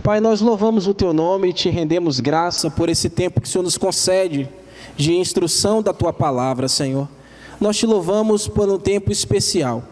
Pai, nós louvamos o Teu nome e Te rendemos graça por esse tempo que o Senhor nos concede de instrução da Tua palavra, Senhor. Nós Te louvamos por um tempo especial.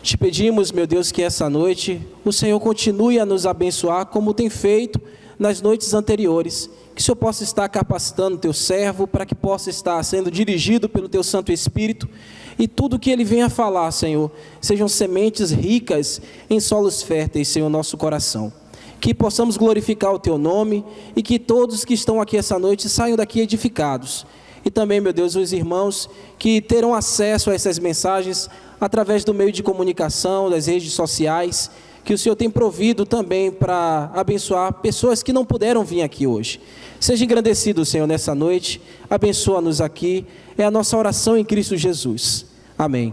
Te pedimos, meu Deus, que essa noite o Senhor continue a nos abençoar como tem feito nas noites anteriores. Que o Senhor possa estar capacitando o Teu servo para que possa estar sendo dirigido pelo Teu Santo Espírito e tudo que Ele venha falar, Senhor, sejam sementes ricas em solos férteis, Senhor, nosso coração. Que possamos glorificar o Teu nome e que todos que estão aqui essa noite saiam daqui edificados. E também, meu Deus, os irmãos que terão acesso a essas mensagens através do meio de comunicação, das redes sociais, que o Senhor tem provido também para abençoar pessoas que não puderam vir aqui hoje. Seja engrandecido, Senhor, nessa noite, abençoa-nos aqui, é a nossa oração em Cristo Jesus. Amém.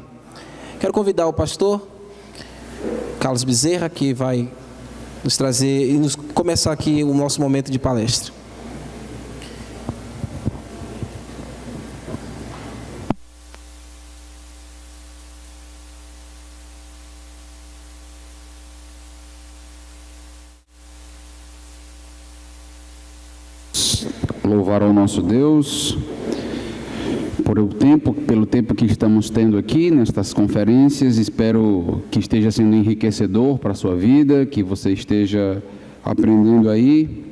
Quero convidar o pastor Carlos Bezerra, que vai nos trazer e nos começar aqui o nosso momento de palestra. Louvar ao nosso Deus pelo tempo que estamos tendo aqui nestas conferências. Espero que esteja sendo enriquecedor para a sua vida, que você esteja aprendendo aí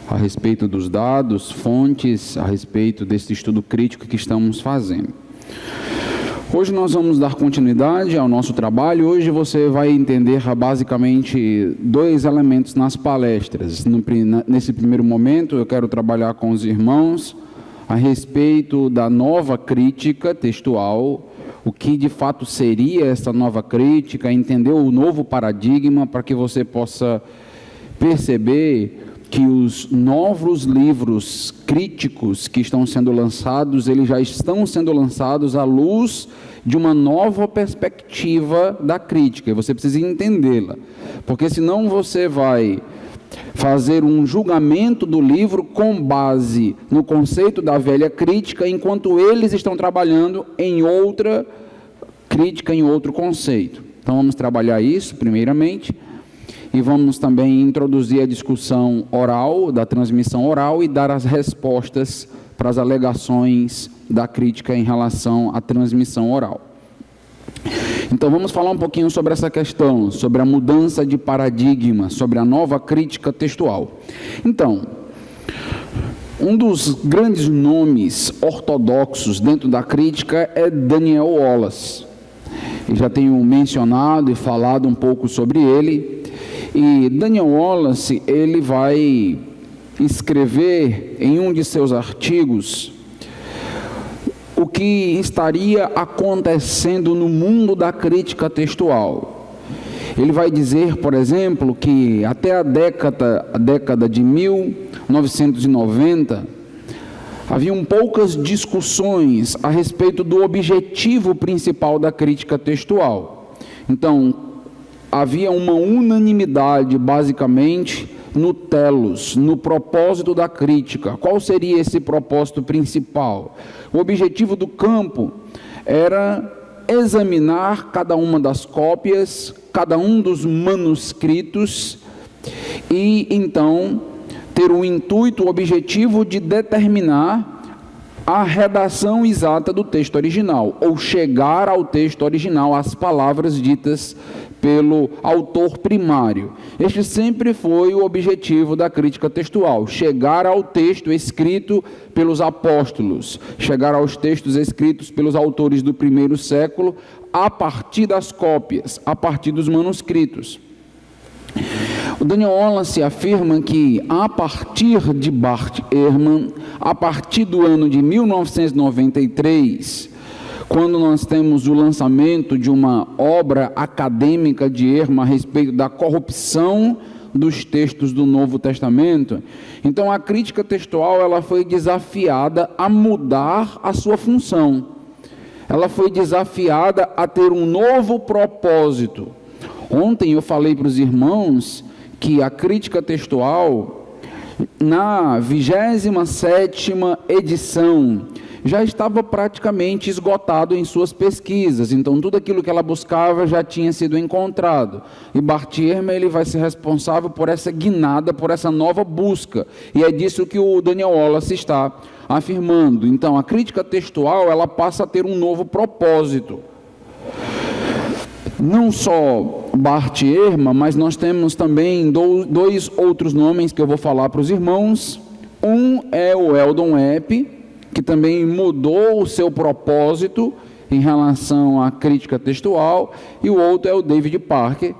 a respeito dos dados, fontes, a respeito desse estudo crítico que estamos fazendo. Hoje nós vamos dar continuidade ao nosso trabalho. Hoje você vai entender basicamente dois elementos nas palestras. Nesse primeiro momento eu quero trabalhar com os irmãos a respeito da nova crítica textual, o que de fato seria essa nova crítica, entender o novo paradigma para que você possa perceber que os novos livros críticos que estão sendo lançados, eles já estão sendo lançados à luz de uma nova perspectiva da crítica, e você precisa entendê-la, porque senão você vai fazer um julgamento do livro com base no conceito da velha crítica, enquanto eles estão trabalhando em outra crítica, em outro conceito. Então vamos trabalhar isso primeiramente, e vamos também introduzir a discussão oral, da transmissão oral, e dar as respostas para as alegações da crítica em relação à transmissão oral. Então vamos falar um pouquinho sobre essa questão, sobre a mudança de paradigma, sobre a nova crítica textual. Então, um dos grandes nomes ortodoxos dentro da crítica é Daniel Wallace. Eu já tenho mencionado e falado um pouco sobre ele. E Daniel Wallace, ele vai escrever em um de seus artigos o que estaria acontecendo no mundo da crítica textual. Ele vai dizer, por exemplo, que até a década de 1990, haviam poucas discussões a respeito do objetivo principal da crítica textual. Então, havia uma unanimidade, basicamente, no telos, no propósito da crítica. Qual seria esse propósito principal? O objetivo do campo era examinar cada uma das cópias, cada um dos manuscritos, e então ter o intuito, o objetivo de determinar a redação exata do texto original, ou chegar ao texto original, às palavras ditas pelo autor primário. Este sempre foi o objetivo da crítica textual, chegar ao texto escrito pelos apóstolos, chegar aos textos escritos pelos autores do primeiro século, a partir das cópias, a partir dos manuscritos. O Daniel Wallace afirma que, a partir de Bart Ehrman, a partir do ano de 1993, quando nós temos o lançamento de uma obra acadêmica de Ehrman a respeito da corrupção dos textos do Novo Testamento, então a crítica textual ela foi desafiada a mudar a sua função. Ela foi desafiada a ter um novo propósito. Ontem eu falei para os irmãos que a crítica textual, na 27ª edição, já estava praticamente esgotado em suas pesquisas, então tudo aquilo que ela buscava já tinha sido encontrado. E Bart Ehrman, ele vai ser responsável por essa guinada, por essa nova busca, e é disso que o Daniel Wallace está afirmando. Então, a crítica textual, ela passa a ter um novo propósito. Não só Bart Ehrman, mas nós temos também dois outros nomes que eu vou falar para os irmãos. Um é o Eldon Epp, que também mudou o seu propósito em relação à crítica textual, e o outro é o David Parker,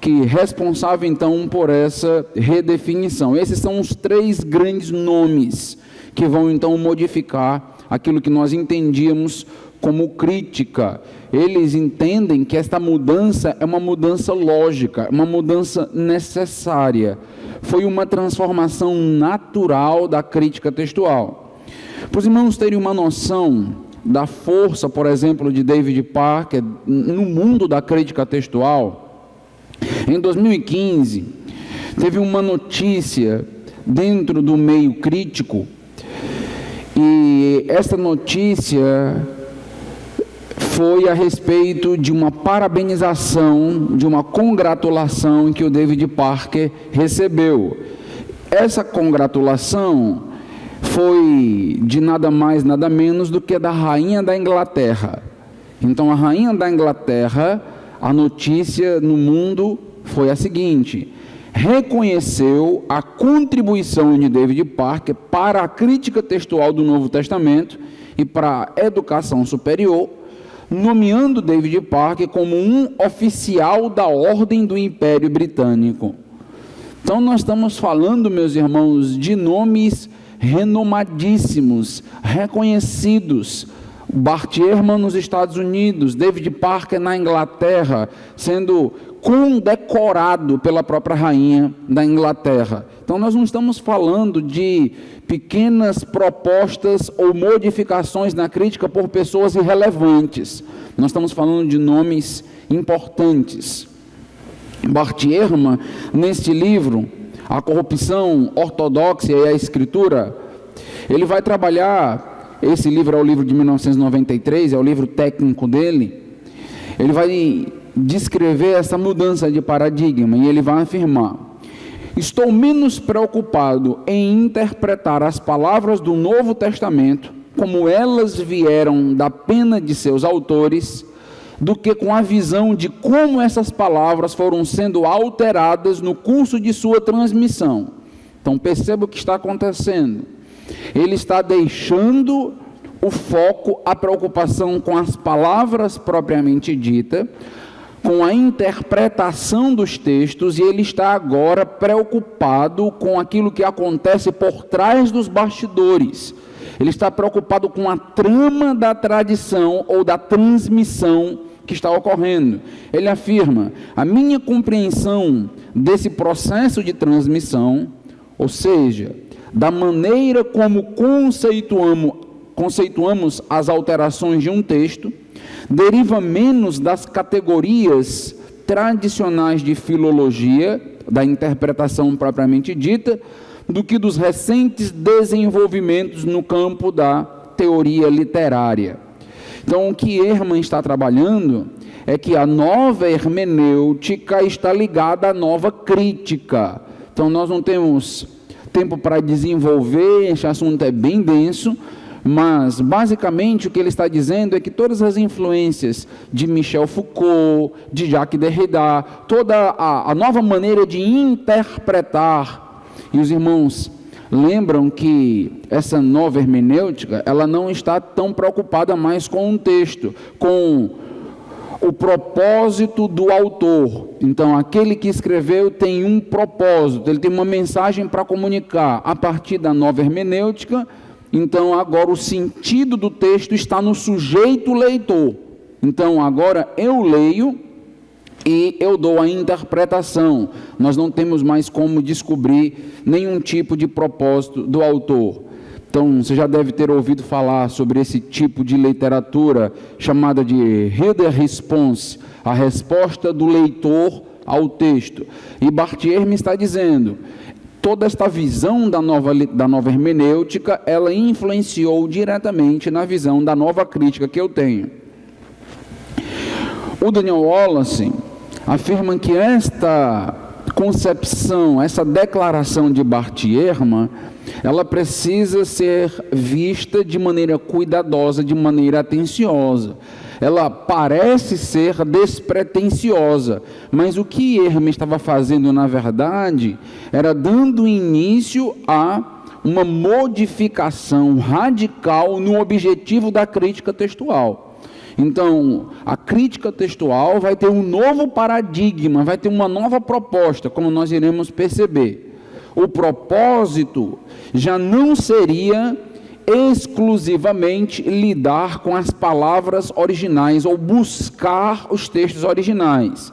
que é responsável então por essa redefinição. Esses são os três grandes nomes que vão então modificar aquilo que nós entendíamos como crítica. Eles entendem que esta mudança é uma mudança lógica, uma mudança necessária. Foi uma transformação natural da crítica textual. Para os irmãos terem uma noção da força, por exemplo, de David Parker no mundo da crítica textual, em 2015, teve uma notícia dentro do meio crítico, e essa notícia foi a respeito de uma parabenização, de uma congratulação que o David Parker recebeu. Essa congratulação foi de nada mais, nada menos do que da rainha da Inglaterra. Então, a rainha da Inglaterra, a notícia no mundo foi a seguinte: reconheceu a contribuição de David Parker para a crítica textual do Novo Testamento e para a educação superior, nomeando David Parker como um oficial da Ordem do Império Britânico. Então, nós estamos falando, meus irmãos, de nomes renomadíssimos, reconhecidos. Bart Ehrman nos Estados Unidos, David Parker na Inglaterra, sendo condecorado pela própria rainha da Inglaterra. Então, nós não estamos falando de pequenas propostas ou modificações na crítica por pessoas irrelevantes. Nós estamos falando de nomes importantes. Bart Ehrman, neste livro, A Corrupção Ortodoxa e a Escritura, ele vai trabalhar, esse livro é o livro de 1993, é o livro técnico dele, ele vai descrever essa mudança de paradigma, e ele vai afirmar: estou menos preocupado em interpretar as palavras do Novo Testamento como elas vieram da pena de seus autores, do que com a visão de como essas palavras foram sendo alteradas no curso de sua transmissão. Então, perceba o que está acontecendo. Ele está deixando o foco, a preocupação com as palavras propriamente ditas, com a interpretação dos textos, e ele está agora preocupado com aquilo que acontece por trás dos bastidores. Ele está preocupado com a trama da tradição ou da transmissão que está ocorrendo. Ele afirma: a minha compreensão desse processo de transmissão, ou seja, da maneira como conceituamos as alterações de um texto, deriva menos das categorias tradicionais de filologia, da interpretação propriamente dita, do que dos recentes desenvolvimentos no campo da teoria literária. Então, o que Ehrman está trabalhando é que a nova hermenêutica está ligada à nova crítica. Então, nós não temos tempo para desenvolver, esse assunto é bem denso, mas, basicamente, o que ele está dizendo é que todas as influências de Michel Foucault, de Jacques Derrida, toda a nova maneira de interpretar, e os irmãos lembram que essa nova hermenêutica, ela não está tão preocupada mais com um texto, com o propósito do autor. Então, aquele que escreveu tem um propósito, ele tem uma mensagem para comunicar. A partir da nova hermenêutica, então agora o sentido do texto está no sujeito leitor. Então, agora eu leio e eu dou a interpretação. Nós não temos mais como descobrir nenhum tipo de propósito do autor. Então, você já deve ter ouvido falar sobre esse tipo de literatura chamada de Reader Response, a resposta do leitor ao texto. E Bart Ehrman está dizendo: toda esta visão da nova hermenêutica, ela influenciou diretamente na visão da nova crítica que eu tenho. O Daniel Wallace afirma que esta concepção, essa declaração de Bart Ehrman, ela precisa ser vista de maneira cuidadosa, de maneira atenciosa. Ela parece ser despretensiosa, mas o que Ehrman estava fazendo, na verdade, era dando início a uma modificação radical no objetivo da crítica textual. Então, a crítica textual vai ter um novo paradigma, vai ter uma nova proposta, como nós iremos perceber. O propósito já não seria exclusivamente lidar com as palavras originais ou buscar os textos originais,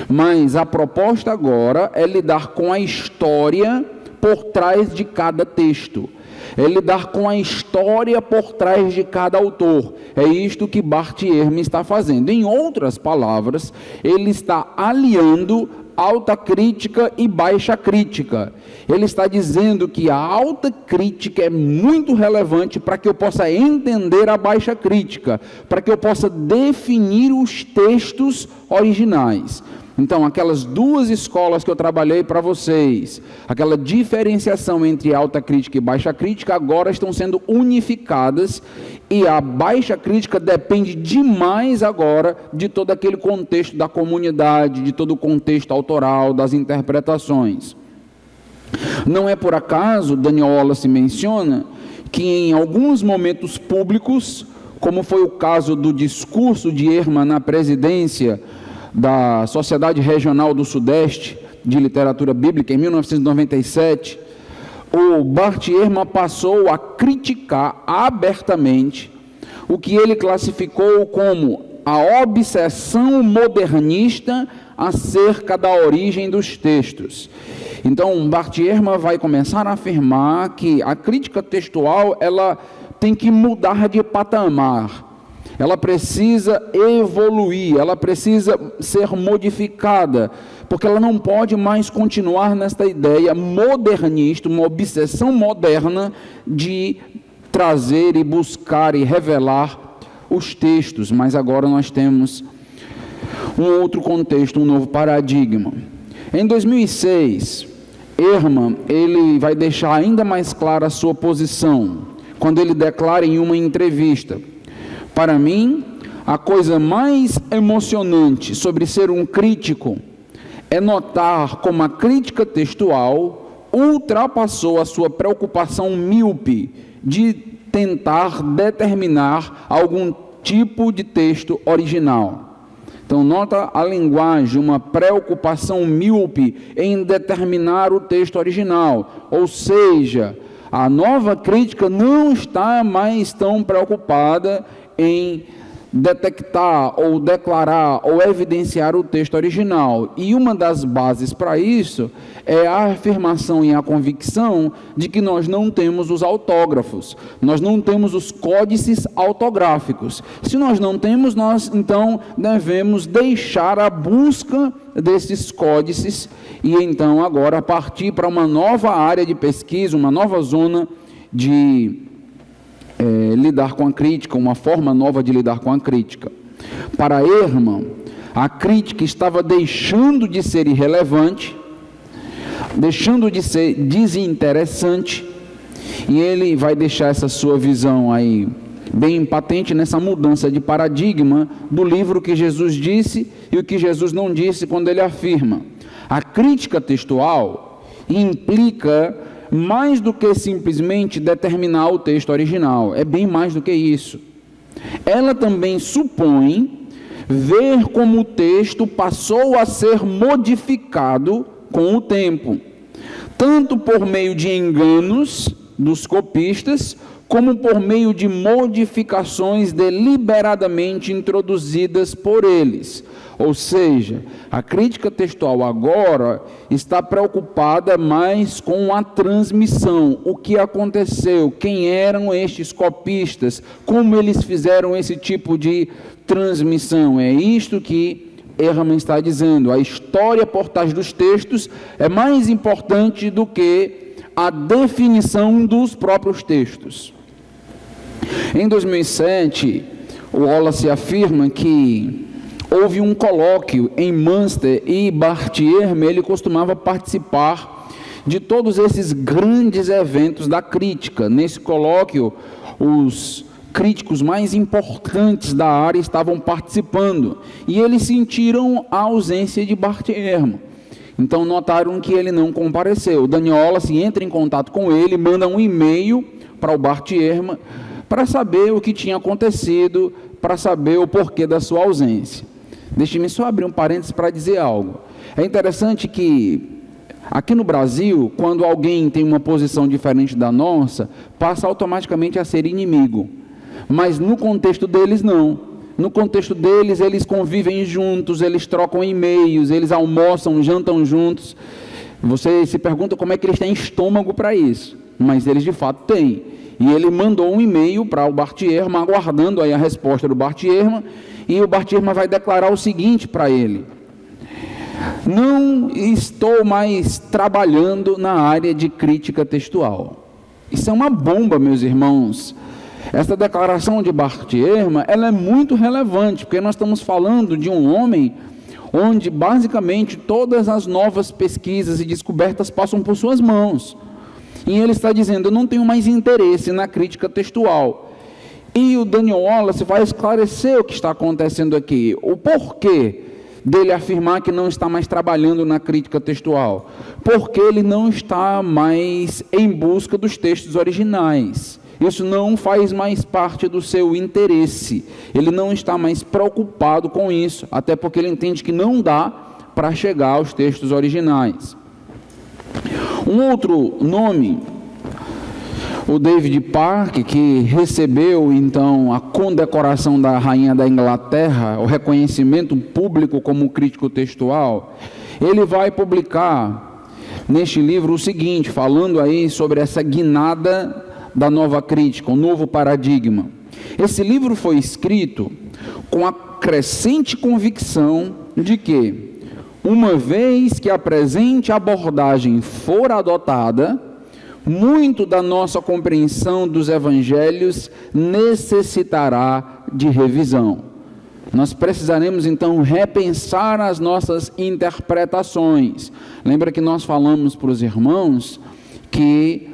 mas a proposta agora é lidar com a história por trás de cada texto, é lidar com a história por trás de cada autor. É isto que Bart Ehrman está fazendo. Em outras palavras, ele está aliando alta crítica e baixa crítica. Ele está dizendo que a alta crítica é muito relevante para que eu possa entender a baixa crítica, para que eu possa definir os textos originais. Então, aquelas duas escolas que eu trabalhei para vocês, aquela diferenciação entre alta crítica e baixa crítica, agora estão sendo unificadas, e a baixa crítica depende demais agora de todo aquele contexto da comunidade, de todo o contexto autoral, das interpretações. Não é por acaso, Daniel Wallace menciona, que em alguns momentos públicos, como foi o caso do discurso de Ehrman na presidência da Sociedade Regional do Sudeste de Literatura Bíblica, em 1997, o Bart Ehrman passou a criticar abertamente o que ele classificou como a obsessão modernista acerca da origem dos textos. Então, Bart Ehrman vai começar a afirmar que a crítica textual, ela tem que mudar de patamar. Ela precisa evoluir, ela precisa ser modificada, porque ela não pode mais continuar nesta ideia modernista, uma obsessão moderna de trazer e buscar e revelar os textos. Mas agora nós temos um outro contexto, um novo paradigma. Em 2006, Ehrman, ele vai deixar ainda mais clara a sua posição, quando ele declara em uma entrevista: para mim, a coisa mais emocionante sobre ser um crítico é notar como a crítica textual ultrapassou a sua preocupação míope de tentar determinar algum tipo de texto original. Então, nota a linguagem, uma preocupação míope em determinar o texto original, ou seja, a nova crítica não está mais tão preocupada em detectar ou declarar ou evidenciar o texto original. E uma das bases para isso é a afirmação e a convicção de que nós não temos os autógrafos, nós não temos os códices autográficos. Se nós não temos, nós então devemos deixar a busca desses códices e então agora partir para uma nova área de pesquisa, uma nova zona de lidar com a crítica, uma forma nova de lidar com a crítica. Para Ehrman, a crítica estava deixando de ser irrelevante, deixando de ser desinteressante, e ele vai deixar essa sua visão aí bem patente nessa mudança de paradigma do livro que Jesus disse e o que Jesus não disse, quando ele afirma: a crítica textual implica mais do que simplesmente determinar o texto original, é bem mais do que isso. Ela também supõe ver como o texto passou a ser modificado com o tempo, tanto por meio de enganos dos copistas, como por meio de modificações deliberadamente introduzidas por eles. Ou seja, a crítica textual agora está preocupada mais com a transmissão, o que aconteceu, quem eram estes copistas, como eles fizeram esse tipo de transmissão. É isto que Ehrman está dizendo: a história por trás dos textos é mais importante do que a definição dos próprios textos. Em 2007, o Wallace afirma que houve um colóquio em Münster e Bart Ehrman, ele costumava participar de todos esses grandes eventos da crítica. Nesse colóquio, os críticos mais importantes da área estavam participando e eles sentiram a ausência de Bart Ehrman. Então notaram que ele não compareceu. O Daniel Wallace entra em contato com ele, manda um e-mail para o Bart Ehrman para saber o que tinha acontecido, para saber o porquê da sua ausência. Deixe-me só abrir um parênteses para dizer algo. É interessante que aqui no Brasil, quando alguém tem uma posição diferente da nossa, passa automaticamente a ser inimigo. Mas no contexto deles, não. No contexto deles, eles convivem juntos, eles trocam e-mails, eles almoçam, jantam juntos. Você se pergunta como é que eles têm estômago para isso. Mas eles de fato têm. E ele mandou um e-mail para o Bart Ehrman, aguardando aí a resposta do Bart Ehrman, e o Bart Ehrman vai declarar o seguinte para ele: não estou mais trabalhando na área de crítica textual. Isso é uma bomba, meus irmãos. Essa declaração de Bart Ehrman, ela é muito relevante, porque nós estamos falando de um homem onde basicamente todas as novas pesquisas e descobertas passam por suas mãos. E ele está dizendo: eu não tenho mais interesse na crítica textual. E o Daniel Wallace vai esclarecer o que está acontecendo aqui, o porquê dele afirmar que não está mais trabalhando na crítica textual. Porque ele não está mais em busca dos textos originais. Isso não faz mais parte do seu interesse. Ele não está mais preocupado com isso, até porque ele entende que não dá para chegar aos textos originais. Um outro nome, o David Park, que recebeu então a condecoração da Rainha da Inglaterra, o reconhecimento público como crítico textual, ele vai publicar neste livro o seguinte, falando aí sobre essa guinada da nova crítica, o novo paradigma. Esse livro foi escrito com a crescente convicção de que, uma vez que a presente abordagem for adotada, muito da nossa compreensão dos evangelhos necessitará de revisão. Nós precisaremos então repensar as nossas interpretações. Lembra que nós falamos para os irmãos que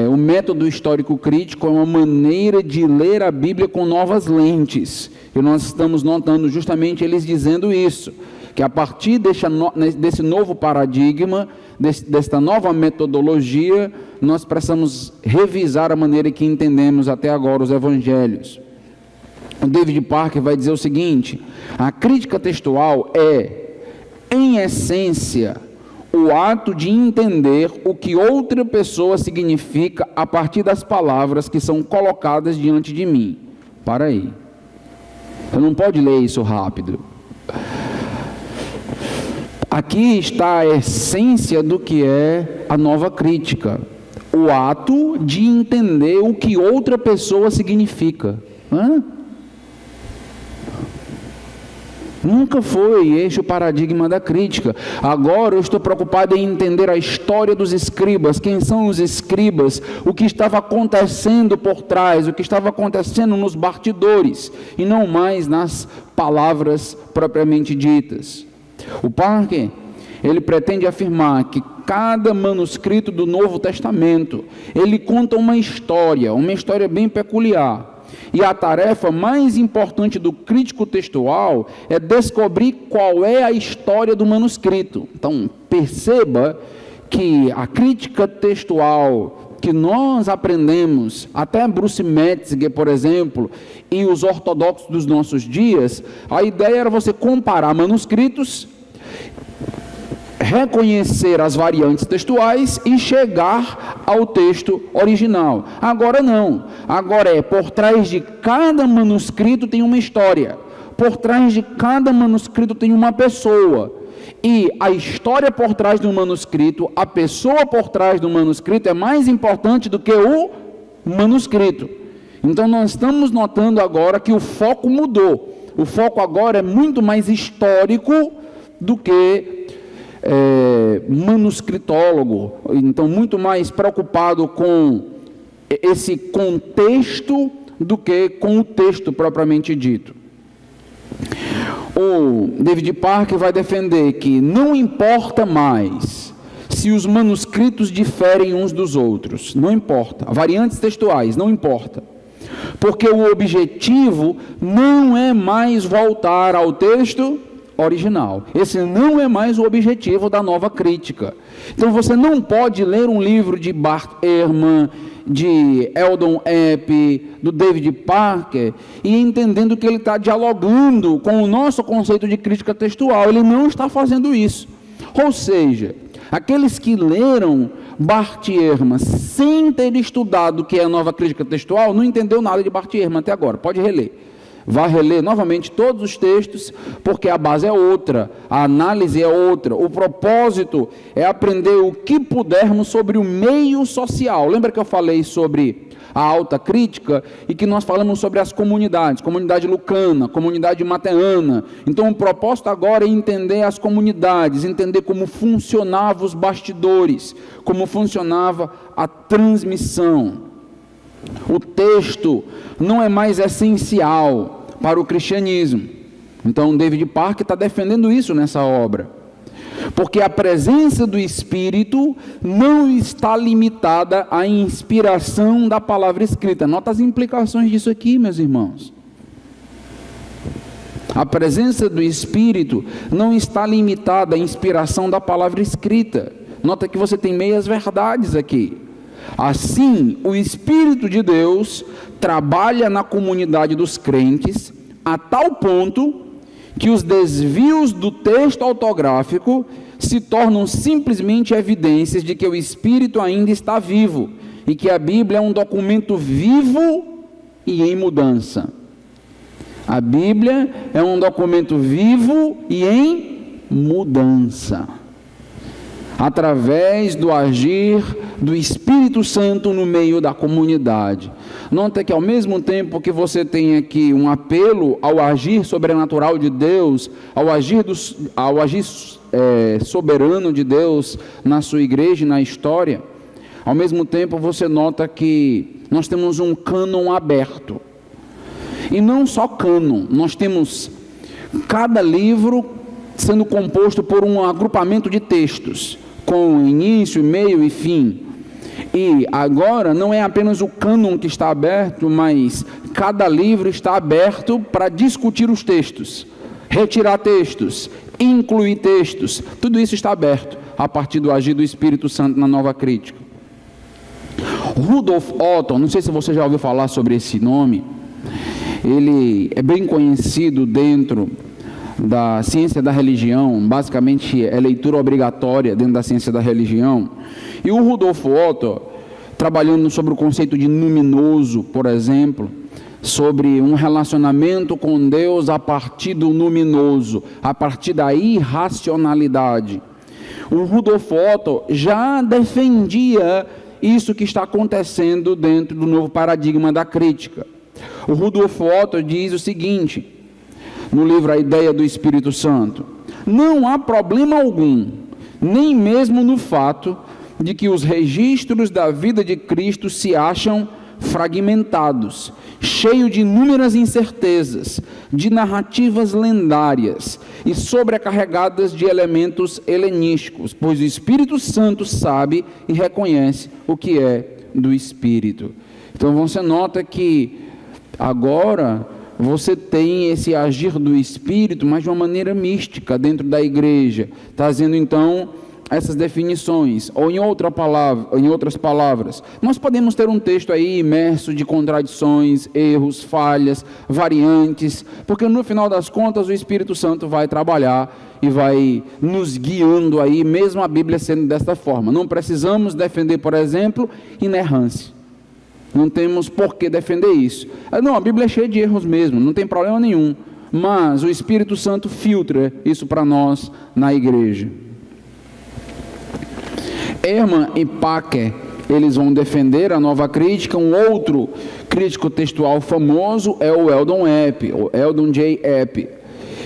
o método histórico crítico é uma maneira de ler a Bíblia com novas lentes. E nós estamos notando justamente eles dizendo isso, que a partir desse novo paradigma, desta nova metodologia, nós precisamos revisar a maneira que entendemos até agora os evangelhos. O David Parker vai dizer o seguinte: a crítica textual é, em essência, o ato de entender o que outra pessoa significa a partir das palavras que são colocadas diante de mim. Para aí. Você não pode ler isso rápido. Aqui está a essência do que é a nova crítica. O ato de entender o que outra pessoa significa. Nunca foi este o paradigma da crítica. Agora eu estou preocupado em entender a história dos escribas, quem são os escribas, o que estava acontecendo por trás, o que estava acontecendo nos bastidores, e não mais nas palavras propriamente ditas. O Parker, ele pretende afirmar que cada manuscrito do Novo Testamento, ele conta uma história bem peculiar. E a tarefa mais importante do crítico textual é descobrir qual é a história do manuscrito. Então, perceba que a crítica textual que nós aprendemos, até Bruce Metzger, por exemplo, e os ortodoxos dos nossos dias, a ideia era você comparar manuscritos, reconhecer as variantes textuais e chegar ao texto original. Agora não. Agora por trás de cada manuscrito tem uma história. Por trás de cada manuscrito tem uma pessoa. E a história por trás do manuscrito, a pessoa por trás do manuscrito é mais importante do que o manuscrito. Então nós estamos notando agora que o foco mudou. O foco agora é muito mais histórico do que manuscritólogo. Então, muito mais preocupado com esse contexto do que com o texto propriamente dito. O David Parker vai defender que não importa mais se os manuscritos diferem uns dos outros, não importa. Variantes textuais, não importa. Porque o objetivo não é mais voltar ao texto original. Esse não é mais o objetivo da nova crítica. Então você não pode ler um livro de Bart Ehrman, de Eldon Epp, do David Parker, e entendendo que ele está dialogando com o nosso conceito de crítica textual. Ele não está fazendo isso. Ou seja, aqueles que leram Bart Ehrman sem ter estudado o que é a nova crítica textual, não entendeu nada de Bart Ehrman até agora. Pode reler. Vá reler novamente todos os textos, porque a base é outra, a análise é outra. O propósito é aprender o que pudermos sobre o meio social. Lembra que eu falei sobre a alta crítica e que nós falamos sobre as comunidades, comunidade lucana, comunidade mateana. Então o propósito agora é entender as comunidades, entender como funcionavam os bastidores, como funcionava a transmissão. O texto não é mais essencial para o cristianismo. Então David Parker está defendendo isso nessa obra, porque a presença do Espírito não está limitada à inspiração da palavra escrita. Nota as implicações disso aqui, meus irmãos. A presença do Espírito não está limitada à inspiração da palavra escrita. Nota que você tem meias verdades aqui. Assim, o Espírito de Deus trabalha na comunidade dos crentes a tal ponto que os desvios do texto autográfico se tornam simplesmente evidências de que o Espírito ainda está vivo e que a Bíblia é um documento vivo e em mudança. A Bíblia é um documento vivo e em mudança, através do agir do Espírito Santo no meio da comunidade. Nota que ao mesmo tempo que você tem aqui um apelo ao agir sobrenatural de Deus, ao agir soberano de Deus na sua igreja e na história, ao mesmo tempo você nota que nós temos um cânon aberto. E não só cânon, nós temos cada livro sendo composto por um agrupamento de textos, com início, meio e fim. E agora não é apenas o cânon que está aberto, mas cada livro está aberto para discutir os textos, retirar textos, incluir textos. Tudo isso está aberto a partir do agir do Espírito Santo na nova crítica. Rudolf Otto, não sei se você já ouviu falar sobre esse nome, ele é bem conhecido dentro da ciência da religião, basicamente é leitura obrigatória dentro da ciência da religião. E o Rudolf Otto, trabalhando sobre o conceito de luminoso, por exemplo, sobre um relacionamento com Deus a partir do luminoso, a partir da irracionalidade. O Rudolf Otto já defendia isso que está acontecendo dentro do novo paradigma da crítica. O Rudolf Otto diz o seguinte, no livro A Ideia do Espírito Santo: não há problema algum, nem mesmo no fato de que os registros da vida de Cristo se acham fragmentados, cheios de inúmeras incertezas, de narrativas lendárias e sobrecarregadas de elementos helenísticos, pois o Espírito Santo sabe e reconhece o que é do Espírito. Então você nota que agora você tem esse agir do Espírito, mas de uma maneira mística dentro da igreja, trazendo então essas definições, ou em outras palavras, nós podemos ter um texto aí imerso de contradições, erros, falhas, variantes, porque no final das contas o Espírito Santo vai trabalhar e vai nos guiando aí, mesmo a Bíblia sendo desta forma. Não precisamos defender, por exemplo, inerrância. Não temos por que defender isso. Não, a Bíblia é cheia de erros mesmo, não tem problema nenhum. Mas o Espírito Santo filtra isso para nós na igreja. Ehrman e Parker eles vão defender a nova crítica. Um outro crítico textual famoso é o Eldon Epp, o Eldon J. Epp.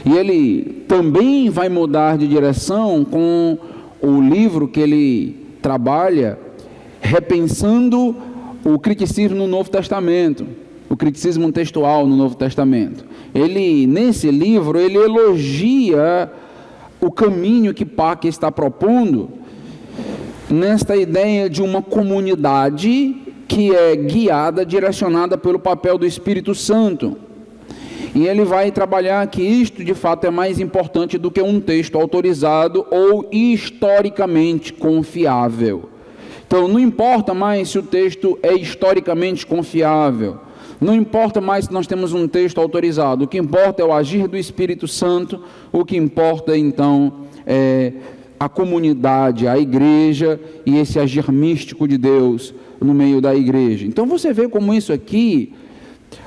E ele também vai mudar de direção com o livro que ele trabalha, repensando o criticismo no Novo Testamento, o criticismo textual no Novo Testamento. Ele, nesse livro, ele elogia o caminho que Packer está propondo, nesta ideia de uma comunidade que é guiada, direcionada pelo papel do Espírito Santo. E ele vai trabalhar que isto, de fato, é mais importante do que um texto autorizado ou historicamente confiável. Então, não importa mais se o texto é historicamente confiável, não importa mais se nós temos um texto autorizado, o que importa é o agir do Espírito Santo, o que importa, então, é a comunidade, a igreja e esse agir místico de Deus no meio da igreja. Então, você vê como isso aqui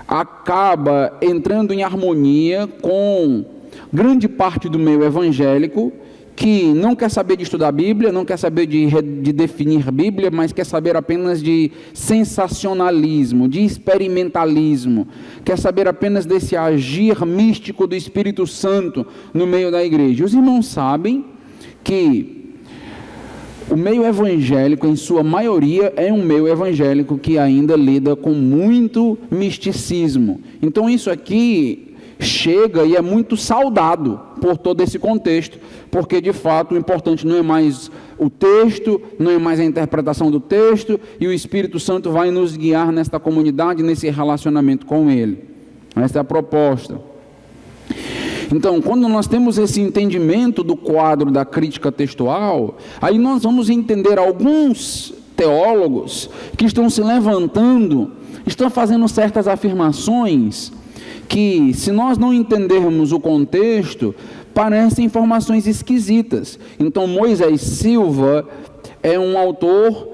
acaba entrando em harmonia com grande parte do meio evangélico, que não quer saber de estudar a Bíblia, não quer saber de definir Bíblia, mas quer saber apenas de sensacionalismo, de experimentalismo, quer saber apenas desse agir místico do Espírito Santo no meio da igreja. Os irmãos sabem que o meio evangélico, em sua maioria, é um meio evangélico que ainda lida com muito misticismo. Então isso aqui chega e é muito saudado por todo esse contexto, porque de fato o importante não é mais o texto, não é mais a interpretação do texto, e o Espírito Santo vai nos guiar nesta comunidade, nesse relacionamento com Ele. Essa é a proposta. Então, quando nós temos esse entendimento do quadro da crítica textual, aí nós vamos entender alguns teólogos que estão se levantando, estão fazendo certas afirmações que, se nós não entendermos o contexto, parecem informações esquisitas. Então, Moisés Silva é um autor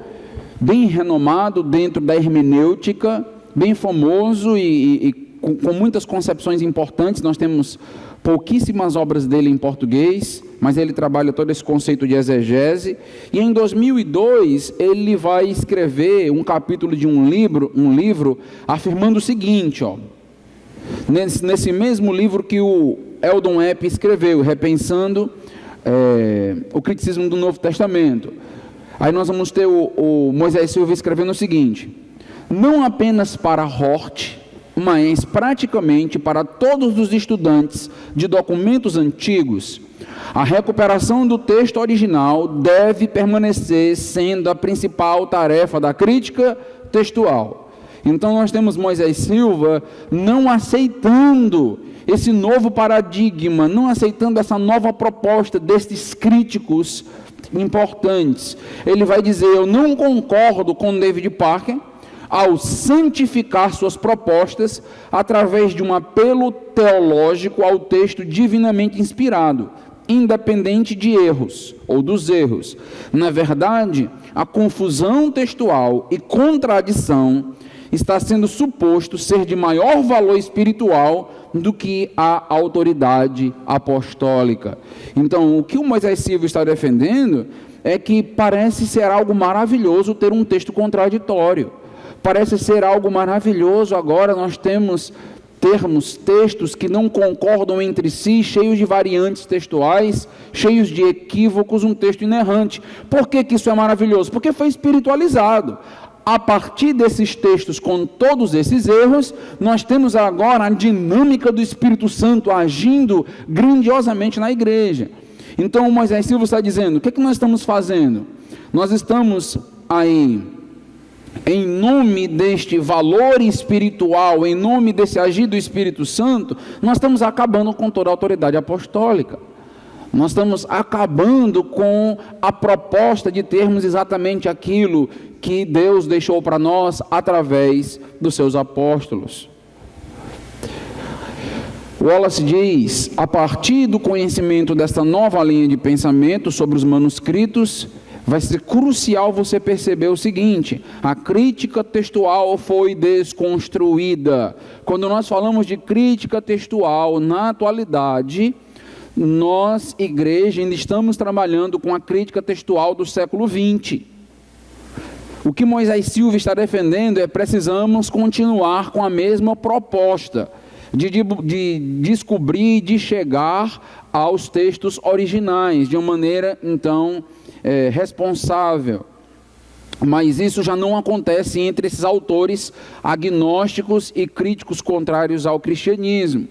bem renomado dentro da hermenêutica, bem famoso e com muitas concepções importantes. Nós temos pouquíssimas obras dele em português, mas ele trabalha todo esse conceito de exegese. E em 2002 ele vai escrever um capítulo de um livro afirmando o seguinte, nesse mesmo livro que o Eldon Epp escreveu, repensando o criticismo do Novo Testamento. Aí nós vamos ter o Moisés Silva escrevendo o seguinte: não apenas para Hort, mas praticamente para todos os estudantes de documentos antigos, a recuperação do texto original deve permanecer sendo a principal tarefa da crítica textual. Então nós temos Moisés Silva não aceitando esse novo paradigma, não aceitando essa nova proposta destes críticos importantes. Ele vai dizer: eu não concordo com David Packer ao santificar suas propostas através de um apelo teológico ao texto divinamente inspirado, independente de erros ou dos erros. Na verdade, a confusão textual e contradição está sendo suposto ser de maior valor espiritual do que a autoridade apostólica. Então, o que o Moisés Silva está defendendo é que parece ser algo maravilhoso ter um texto contraditório. Parece ser algo maravilhoso agora nós termos textos que não concordam entre si, cheios de variantes textuais, cheios de equívocos, um texto inerrante. Por que isso é maravilhoso? Porque foi espiritualizado. A partir desses textos com todos esses erros, nós temos agora a dinâmica do Espírito Santo agindo grandiosamente na igreja. Então o Moisés Silva está dizendo: o que nós estamos fazendo? Nós estamos aí, em nome deste valor espiritual, em nome desse agir do Espírito Santo, nós estamos acabando com toda a autoridade apostólica. Nós estamos acabando com a proposta de termos exatamente aquilo que Deus deixou para nós através dos seus apóstolos. Wallace diz: a partir do conhecimento desta nova linha de pensamento sobre os manuscritos, vai ser crucial você perceber o seguinte: a crítica textual foi desconstruída. Quando nós falamos de crítica textual, na atualidade, nós, igreja, ainda estamos trabalhando com a crítica textual do século XX. O que Moisés Silva está defendendo é: precisamos continuar com a mesma proposta de descobrir, de chegar aos textos originais, de uma maneira, então, responsável. Mas isso já não acontece entre esses autores agnósticos e críticos contrários ao cristianismo.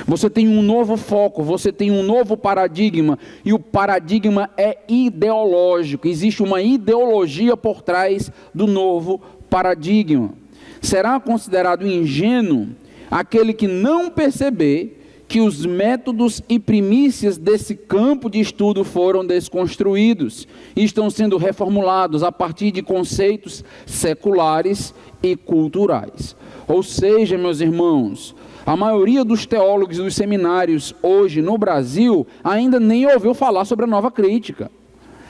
Você tem um novo foco, você tem um novo paradigma, e o paradigma é ideológico. Existe uma ideologia por trás do novo paradigma. Será considerado ingênuo aquele que não perceber que os métodos e primícias desse campo de estudo foram desconstruídos e estão sendo reformulados a partir de conceitos seculares e culturais. Ou seja, meus irmãos, a maioria dos teólogos dos seminários hoje no Brasil ainda nem ouviu falar sobre a nova crítica.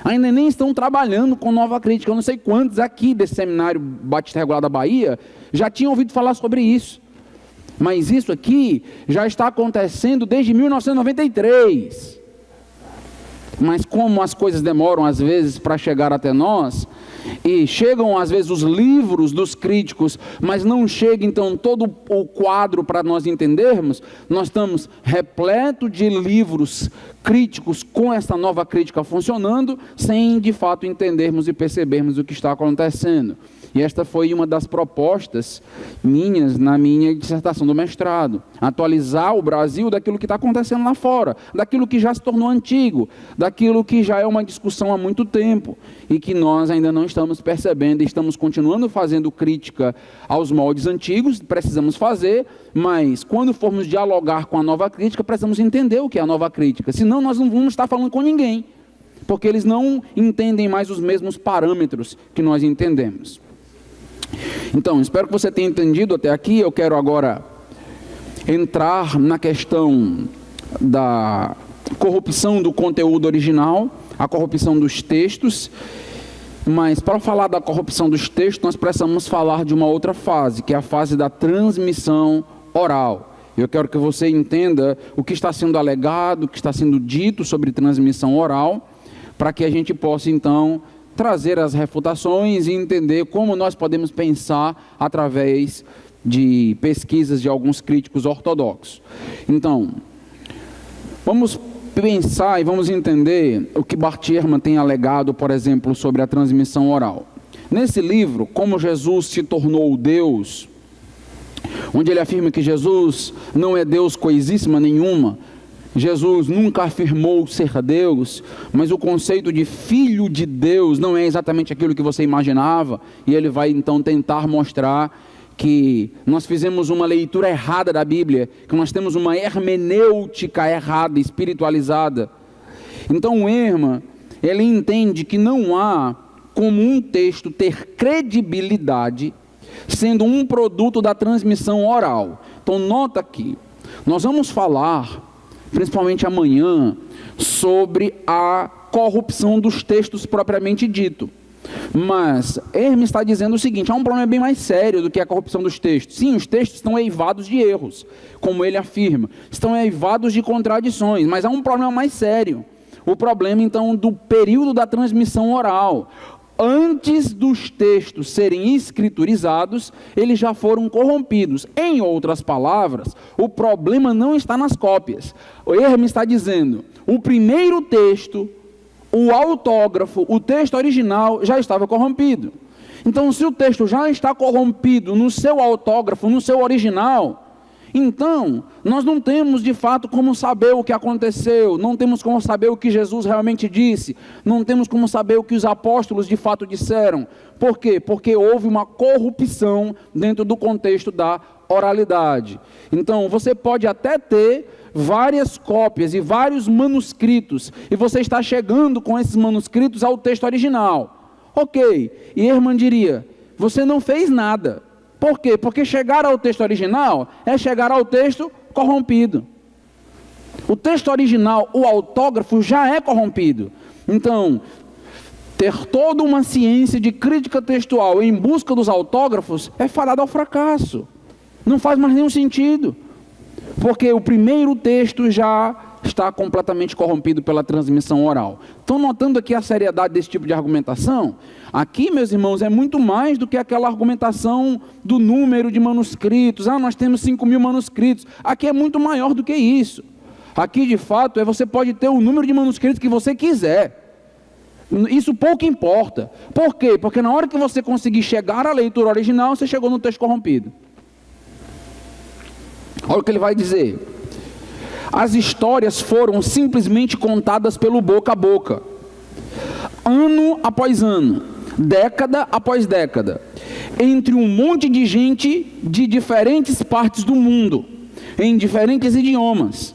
Ainda nem estão trabalhando com nova crítica. Eu não sei quantos aqui desse seminário Batista Regular da Bahia já tinham ouvido falar sobre isso. Mas isso aqui já está acontecendo desde 1993. Mas como as coisas demoram às vezes para chegar até nós, e chegam às vezes os livros dos críticos, mas não chega então todo o quadro para nós entendermos, nós estamos repleto de livros críticos com essa nova crítica funcionando, sem de fato entendermos e percebermos o que está acontecendo. E esta foi uma das propostas minhas na minha dissertação do mestrado. Atualizar o Brasil daquilo que está acontecendo lá fora, daquilo que já se tornou antigo, daquilo que já é uma discussão há muito tempo e que nós ainda não estamos percebendo, e estamos continuando fazendo crítica aos moldes antigos, precisamos fazer, mas quando formos dialogar com a nova crítica, precisamos entender o que é a nova crítica, senão nós não vamos estar falando com ninguém, porque eles não entendem mais os mesmos parâmetros que nós entendemos. Então, espero que você tenha entendido até aqui. Eu quero agora entrar na questão da corrupção do conteúdo original, a corrupção dos textos. Mas para falar da corrupção dos textos, nós precisamos falar de uma outra fase, que é a fase da transmissão oral. Eu quero que você entenda o que está sendo alegado, o que está sendo dito sobre transmissão oral, para que a gente possa então trazer as refutações e entender como nós podemos pensar através de pesquisas de alguns críticos ortodoxos. Então, vamos pensar e vamos entender o que Bart Ehrman tem alegado, por exemplo, sobre a transmissão oral. Nesse livro, Como Jesus se tornou Deus, onde ele afirma que Jesus não é Deus coisíssima nenhuma, Jesus nunca afirmou ser Deus, mas o conceito de filho de Deus não é exatamente aquilo que você imaginava, e ele vai então tentar mostrar que nós fizemos uma leitura errada da Bíblia, que nós temos uma hermenêutica errada, espiritualizada. Então o Ehrman, ele entende que não há como um texto ter credibilidade sendo um produto da transmissão oral. Então nota aqui, nós vamos falar principalmente amanhã, sobre a corrupção dos textos propriamente dito. Mas Ehrman está dizendo o seguinte: há um problema bem mais sério do que a corrupção dos textos. Sim, os textos estão eivados de erros, como ele afirma, estão eivados de contradições, mas há um problema mais sério. O problema então do período da transmissão oral. Antes dos textos serem escriturizados, eles já foram corrompidos. Em outras palavras, o problema não está nas cópias. O Ehrman está dizendo, o primeiro texto, o autógrafo, o texto original já estava corrompido. Então, se o texto já está corrompido no seu autógrafo, no seu original, então, nós não temos de fato como saber o que aconteceu, não temos como saber o que Jesus realmente disse, não temos como saber o que os apóstolos de fato disseram. Por quê? Porque houve uma corrupção dentro do contexto da oralidade. Então, você pode até ter várias cópias e vários manuscritos, e você está chegando com esses manuscritos ao texto original. Ok, e Ehrman diria, você não fez nada. Por quê? Porque chegar ao texto original é chegar ao texto corrompido. O texto original, o autógrafo, já é corrompido. Então, ter toda uma ciência de crítica textual em busca dos autógrafos é fadado ao fracasso. Não faz mais nenhum sentido. Porque o primeiro texto já está completamente corrompido pela transmissão oral. Estão notando aqui a seriedade desse tipo de argumentação? Aqui, meus irmãos, é muito mais do que aquela argumentação do número de manuscritos. Nós temos 5.000 manuscritos. Aqui é muito maior do que isso. Aqui, de fato, você pode ter o número de manuscritos que você quiser. Isso pouco importa. Por quê? Porque na hora que você conseguir chegar à leitura original, você chegou no texto corrompido. Olha o que ele vai dizer. As histórias foram simplesmente contadas pelo boca a boca, ano após ano, década após década, entre um monte de gente de diferentes partes do mundo, em diferentes idiomas,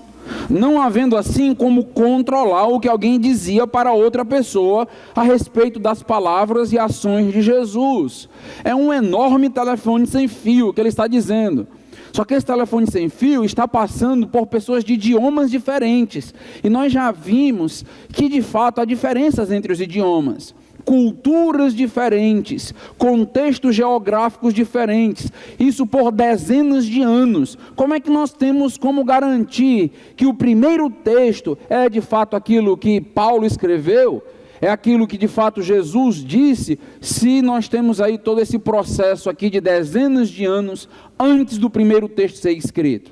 não havendo assim como controlar o que alguém dizia para outra pessoa a respeito das palavras e ações de Jesus. É um enorme telefone sem fio que ele está dizendo. Só que esse telefone sem fio está passando por pessoas de idiomas diferentes. E nós já vimos que, de fato, há diferenças entre os idiomas. Culturas diferentes, contextos geográficos diferentes. Isso por dezenas de anos. Como é que nós temos como garantir que o primeiro texto é, de fato, aquilo que Paulo escreveu? É aquilo que de fato Jesus disse, se nós temos aí todo esse processo aqui de dezenas de anos antes do primeiro texto ser escrito.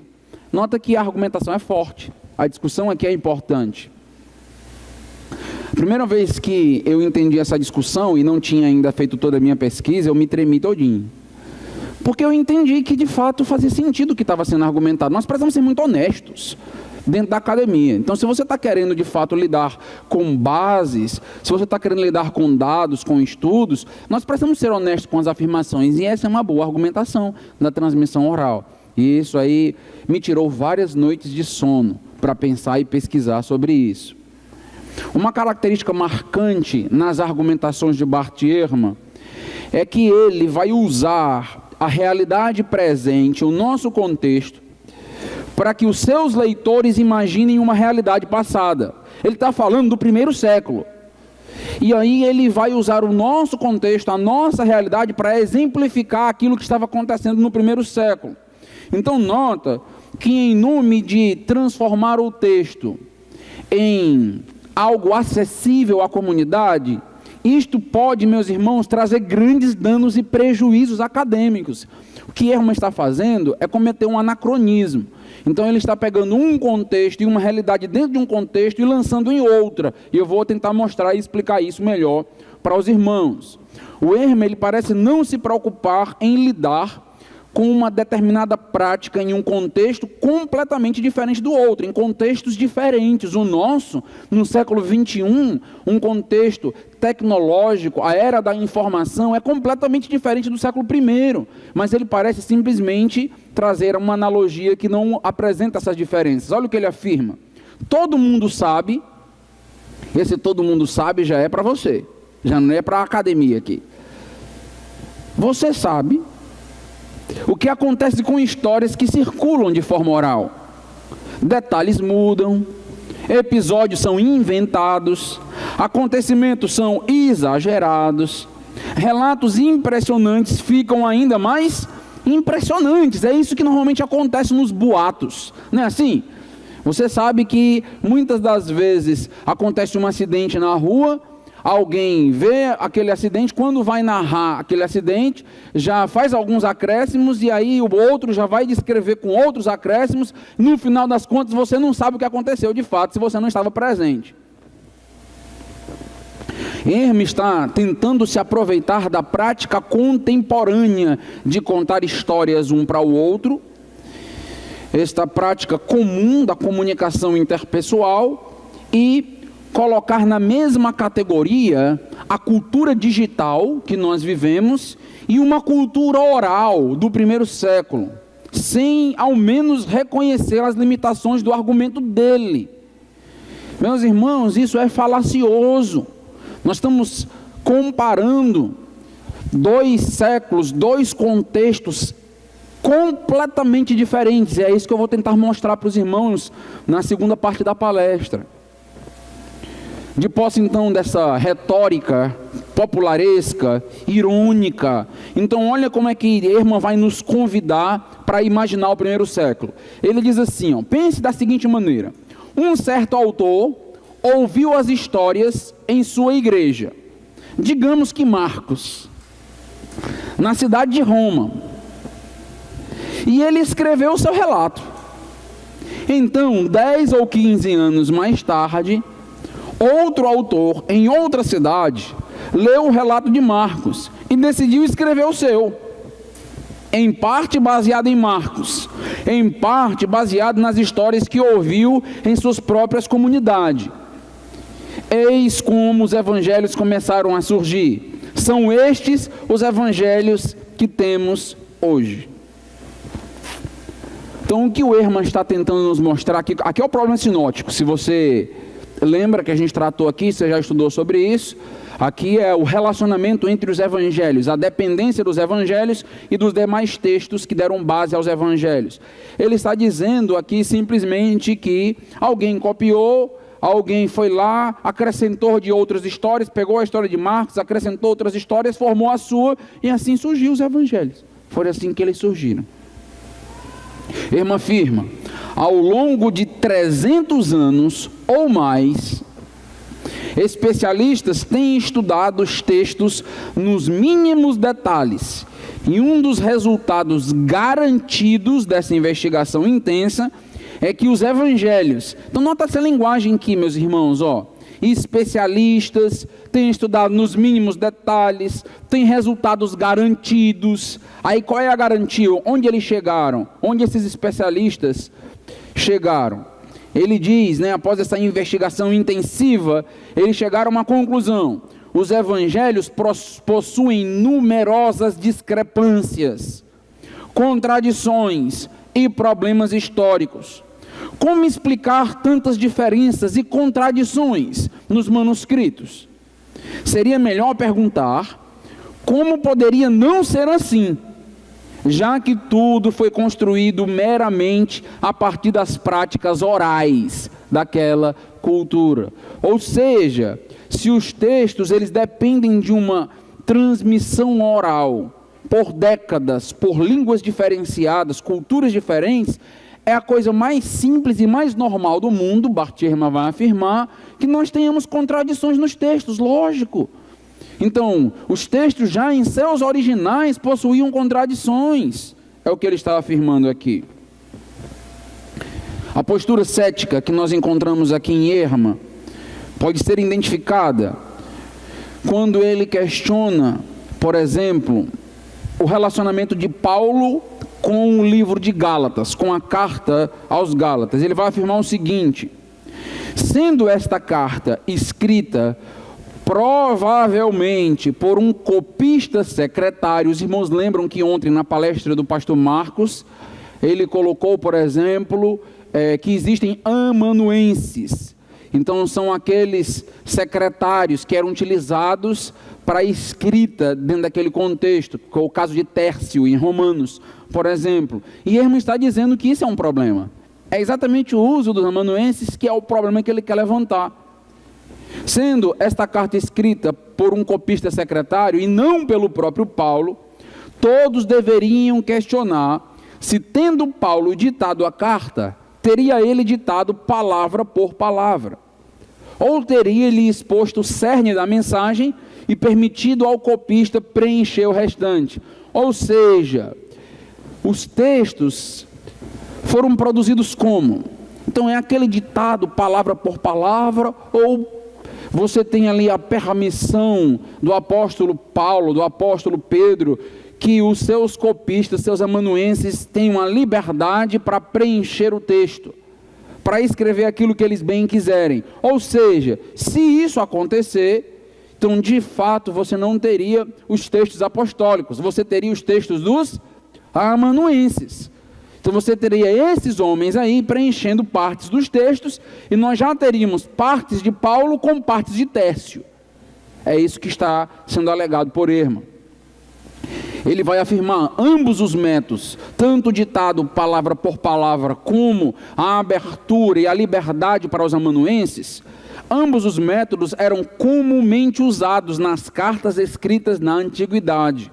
Nota que a argumentação é forte, a discussão aqui é importante. A primeira vez que eu entendi essa discussão e não tinha ainda feito toda a minha pesquisa, eu me tremi todinho. Porque eu entendi que de fato fazia sentido o que estava sendo argumentado. Nós precisamos ser muito honestos dentro da academia. Então, se você está querendo de fato lidar com bases, se você está querendo lidar com dados, com estudos, nós precisamos ser honestos com as afirmações, e essa é uma boa argumentação da transmissão oral. E isso aí me tirou várias noites de sono para pensar e pesquisar sobre isso. Uma característica marcante nas argumentações de Bart Ehrman é que ele vai usar a realidade presente, o nosso contexto, para que os seus leitores imaginem uma realidade passada. Ele está falando do primeiro século. E aí ele vai usar o nosso contexto, a nossa realidade, para exemplificar aquilo que estava acontecendo no primeiro século. Então nota que em nome de transformar o texto em algo acessível à comunidade, isto pode, meus irmãos, trazer grandes danos e prejuízos acadêmicos. O que Ehrman está fazendo é cometer um anacronismo. Então ele está pegando um contexto e uma realidade dentro de um contexto e lançando em outra. E eu vou tentar mostrar e explicar isso melhor para os irmãos. O Ehrman, ele parece não se preocupar em lidar com uma determinada prática em um contexto completamente diferente do outro, em contextos diferentes. O nosso, no século XXI, um contexto tecnológico, a era da informação, é completamente diferente do século I, mas ele parece simplesmente trazer uma analogia que não apresenta essas diferenças. Olha o que ele afirma: todo mundo sabe, esse todo mundo sabe já é para você, já não é para a academia aqui. Você sabe o que acontece com histórias que circulam de forma oral. Detalhes mudam, episódios são inventados, acontecimentos são exagerados, relatos impressionantes ficam ainda mais impressionantes. É isso que normalmente acontece nos boatos, não é assim? Você sabe que muitas das vezes acontece um acidente na rua, alguém vê aquele acidente, quando vai narrar aquele acidente, já faz alguns acréscimos, e aí o outro já vai descrever com outros acréscimos. No final das contas, você não sabe o que aconteceu de fato, se você não estava presente. Ehrman está tentando se aproveitar da prática contemporânea de contar histórias um para o outro, esta prática comum da comunicação interpessoal, e colocar na mesma categoria a cultura digital que nós vivemos e uma cultura oral do primeiro século, sem ao menos reconhecer as limitações do argumento dele. Meus irmãos, isso é falacioso. Nós estamos comparando dois séculos, dois contextos completamente diferentes, e é isso que eu vou tentar mostrar para os irmãos na segunda parte da palestra. De posse então dessa retórica popularesca, irônica, então olha como é que Ehrman vai nos convidar para imaginar o primeiro século. Ele diz assim, pense da seguinte maneira: Um certo autor ouviu as histórias em sua igreja, digamos que Marcos, na cidade de Roma, e ele escreveu o seu relato. Então, 10 ou 15 anos mais tarde, outro autor em outra cidade leu o relato de Marcos e decidiu escrever o seu, em parte baseado em Marcos, em parte baseado nas histórias que ouviu em suas próprias comunidades. Eis como os evangelhos começaram a surgir. São estes os evangelhos que temos hoje. Então, o que o Ehrman está tentando nos mostrar aqui é o problema sinótico. Se você lembra que a gente tratou aqui, você já estudou sobre isso. Aqui é o relacionamento entre os evangelhos, a dependência dos evangelhos e dos demais textos que deram base aos evangelhos. Ele está dizendo aqui simplesmente que alguém copiou, alguém foi lá, acrescentou de outras histórias, pegou a história de Marcos, acrescentou outras histórias, formou a sua, e assim surgiu os evangelhos. Foi assim que eles surgiram. Ehrman afirma, ao longo de 300 anos ou mais, especialistas têm estudado os textos nos mínimos detalhes, e um dos resultados garantidos dessa investigação intensa é que os evangelhos, então nota essa linguagem aqui, meus irmãos, especialistas têm estudado nos mínimos detalhes, têm resultados garantidos. Aí qual é a garantia? Onde eles chegaram? Onde esses especialistas chegaram? Ele diz, após essa investigação intensiva, eles chegaram a uma conclusão: os evangelhos possuem numerosas discrepâncias, contradições e problemas históricos. Como explicar tantas diferenças e contradições nos manuscritos? Seria melhor perguntar como poderia não ser assim, já que tudo foi construído meramente a partir das práticas orais daquela cultura. Ou seja, se os textos eles dependem de uma transmissão oral por décadas, por línguas diferenciadas, culturas diferentes, é a coisa mais simples e mais normal do mundo, Bart Ehrman vai afirmar, que nós tenhamos contradições nos textos, lógico. Então, os textos já em seus originais possuíam contradições, é o que ele está afirmando aqui. A postura cética que nós encontramos aqui em Ehrman pode ser identificada quando ele questiona, por exemplo, o relacionamento de Paulo com o livro de Gálatas, com a carta aos Gálatas. Ele vai afirmar o seguinte: sendo esta carta escrita provavelmente por um copista secretário, os irmãos lembram que ontem na palestra do pastor Marcos, ele colocou, por exemplo, que existem amanuenses. Então são aqueles secretários que eram utilizados para a escrita dentro daquele contexto, que é o caso de Tércio em Romanos, por exemplo. E Ehrman está dizendo que isso é um problema. É exatamente o uso dos amanuenses que é o problema que ele quer levantar. Sendo esta carta escrita por um copista secretário e não pelo próprio Paulo, todos deveriam questionar se, tendo Paulo ditado a carta, teria ele ditado palavra por palavra, ou teria ele exposto o cerne da mensagem e permitido ao copista preencher o restante. Ou seja, os textos foram produzidos como? Então é aquele ditado palavra por palavra, ou você tem ali a permissão do apóstolo Paulo, do apóstolo Pedro, que os seus copistas, seus amanuenses tenham a liberdade para preencher o texto, para escrever aquilo que eles bem quiserem. Ou seja, se isso acontecer, então de fato você não teria os textos apostólicos, você teria os textos dos amanuenses. Então você teria esses homens aí preenchendo partes dos textos, e nós já teríamos partes de Paulo com partes de Tércio. É isso que está sendo alegado por Ehrman. Ele vai afirmar ambos os métodos, tanto o ditado palavra por palavra, como a abertura e a liberdade para os amanuenses, ambos os métodos eram comumente usados nas cartas escritas na antiguidade.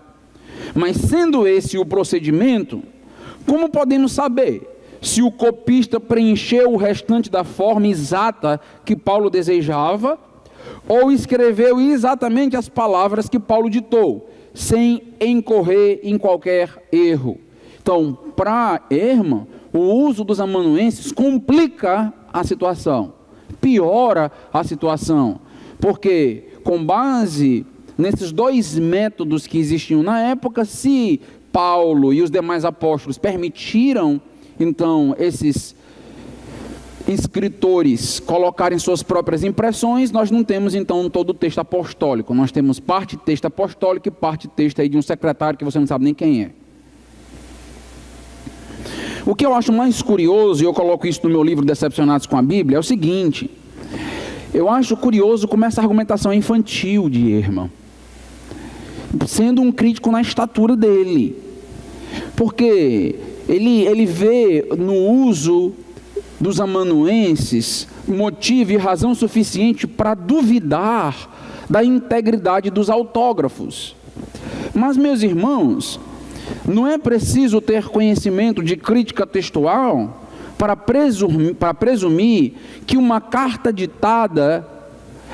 Mas sendo esse o procedimento, como podemos saber se o copista preencheu o restante da forma exata que Paulo desejava, ou escreveu exatamente as palavras que Paulo ditou, sem incorrer em qualquer erro. Então, para Herman, o uso dos amanuenses complica a situação, piora a situação, porque com base nesses dois métodos que existiam na época, se Paulo e os demais apóstolos permitiram, então, esses escritores colocarem suas próprias impressões, nós não temos então todo o texto apostólico, nós temos parte de texto apostólico e parte de texto aí de um secretário que você não sabe nem quem é. O que eu acho mais curioso, e eu coloco isso no meu livro Decepcionados com a Bíblia, é o seguinte: eu acho curioso como essa argumentação é infantil de Herman, sendo um crítico na estatura dele, porque ele vê no uso dos amanuenses motivo e razão suficiente para duvidar da integridade dos autógrafos. Mas, meus irmãos, não é preciso ter conhecimento de crítica textual para presumir que uma carta ditada,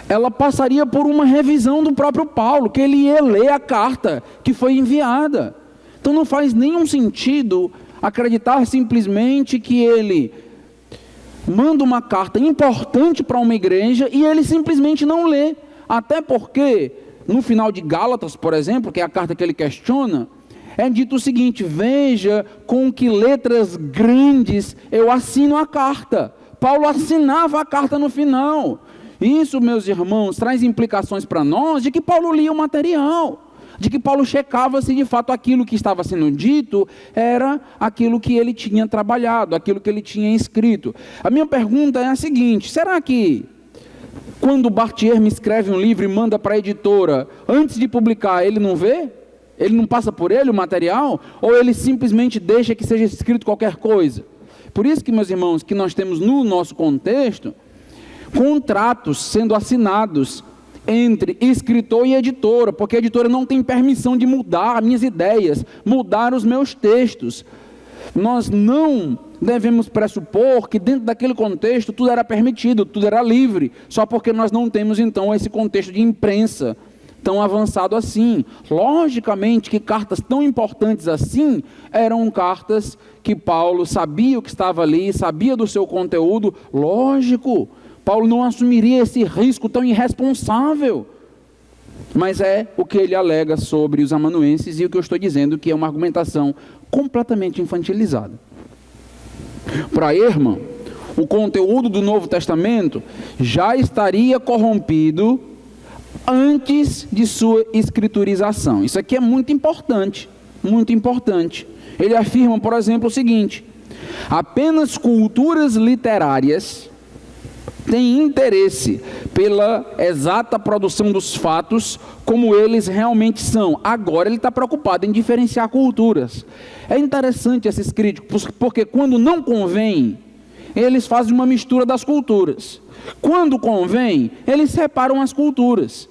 ela passaria por uma revisão do próprio Paulo, que ele ia ler a carta que foi enviada. Então não faz nenhum sentido acreditar simplesmente que ele manda uma carta importante para uma igreja e ele simplesmente não lê. Até porque, no final de Gálatas, por exemplo, que é a carta que ele questiona, é dito o seguinte: veja com que letras grandes eu assino a carta. Paulo assinava a carta no final. Isso, meus irmãos, traz implicações para nós de que Paulo lia o material, de que Paulo checava se de fato aquilo que estava sendo dito era aquilo que ele tinha trabalhado, aquilo que ele tinha escrito. A minha pergunta é a seguinte: será que quando Bart Ehrman escreve um livro e manda para a editora, antes de publicar, ele não vê? Ele não passa por ele o material? Ou ele simplesmente deixa que seja escrito qualquer coisa? Por isso que, meus irmãos, que nós temos no nosso contexto contratos sendo assinados entre escritor e editora, porque a editora não tem permissão de mudar as minhas ideias, mudar os meus textos. Nós não devemos pressupor que dentro daquele contexto tudo era permitido, tudo era livre, só porque nós não temos então esse contexto de imprensa tão avançado assim. Logicamente que cartas tão importantes assim eram cartas que Paulo sabia o que estava ali, sabia do seu conteúdo. Lógico, Paulo não assumiria esse risco tão irresponsável, mas é o que ele alega sobre os amanuenses, e o que eu estou dizendo que é uma argumentação completamente infantilizada. Para Ehrman, o conteúdo do Novo Testamento já estaria corrompido antes de sua escriturização. Isso aqui é muito importante, muito importante. Ele afirma, por exemplo, o seguinte: apenas culturas literárias têm interesse pela exata produção dos fatos como eles realmente são. Agora ele está preocupado em diferenciar culturas. É interessante esses críticos, porque quando não convém, eles fazem uma mistura das culturas. Quando convém, eles separam as culturas.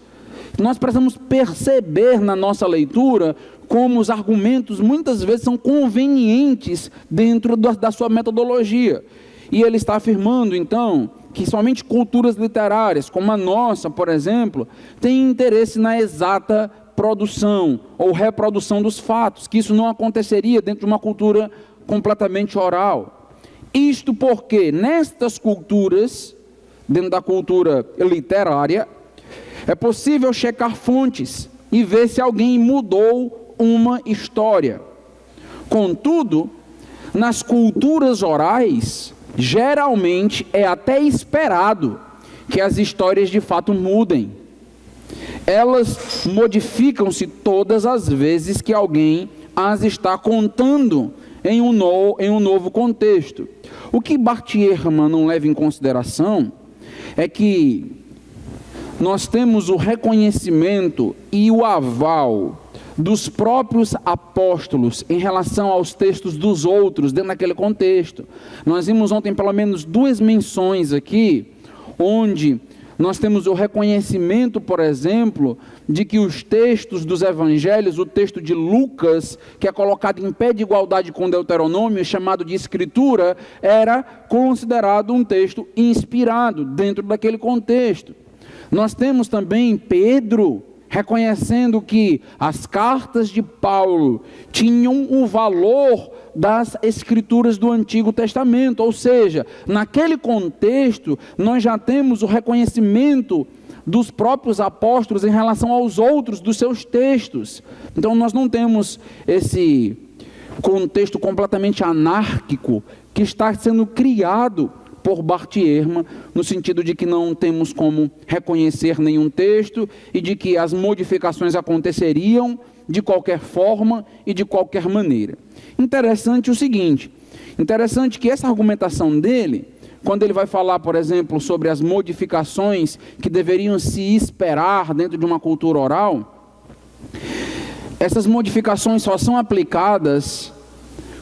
Nós precisamos perceber na nossa leitura como os argumentos muitas vezes são convenientes dentro da sua metodologia. E ele está afirmando, então, que somente culturas literárias, como a nossa, por exemplo, têm interesse na exata produção ou reprodução dos fatos, que isso não aconteceria dentro de uma cultura completamente oral. Isto porque nestas culturas, dentro da cultura literária, é possível checar fontes e ver se alguém mudou uma história. Contudo, nas culturas orais, geralmente é até esperado que as histórias de fato mudem. Elas modificam-se todas as vezes que alguém as está contando em um novo contexto. O que Bart Ehrman não leva em consideração é que nós temos o reconhecimento e o aval dos próprios apóstolos em relação aos textos dos outros dentro daquele contexto. Nós vimos ontem pelo menos 2 menções aqui, onde nós temos o reconhecimento, por exemplo, de que os textos dos evangelhos, o texto de Lucas, que é colocado em pé de igualdade com Deuteronômio, chamado de Escritura, era considerado um texto inspirado dentro daquele contexto. Nós temos também Pedro reconhecendo que as cartas de Paulo tinham o valor das escrituras do Antigo Testamento, ou seja, naquele contexto nós já temos o reconhecimento dos próprios apóstolos em relação aos outros dos seus textos. Então nós não temos esse contexto completamente anárquico que está sendo criado por Bart Ehrman, no sentido de que não temos como reconhecer nenhum texto e de que as modificações aconteceriam de qualquer forma e de qualquer maneira. Interessante o seguinte, interessante que essa argumentação dele, quando ele vai falar, por exemplo, sobre as modificações que deveriam se esperar dentro de uma cultura oral, essas modificações só são aplicadas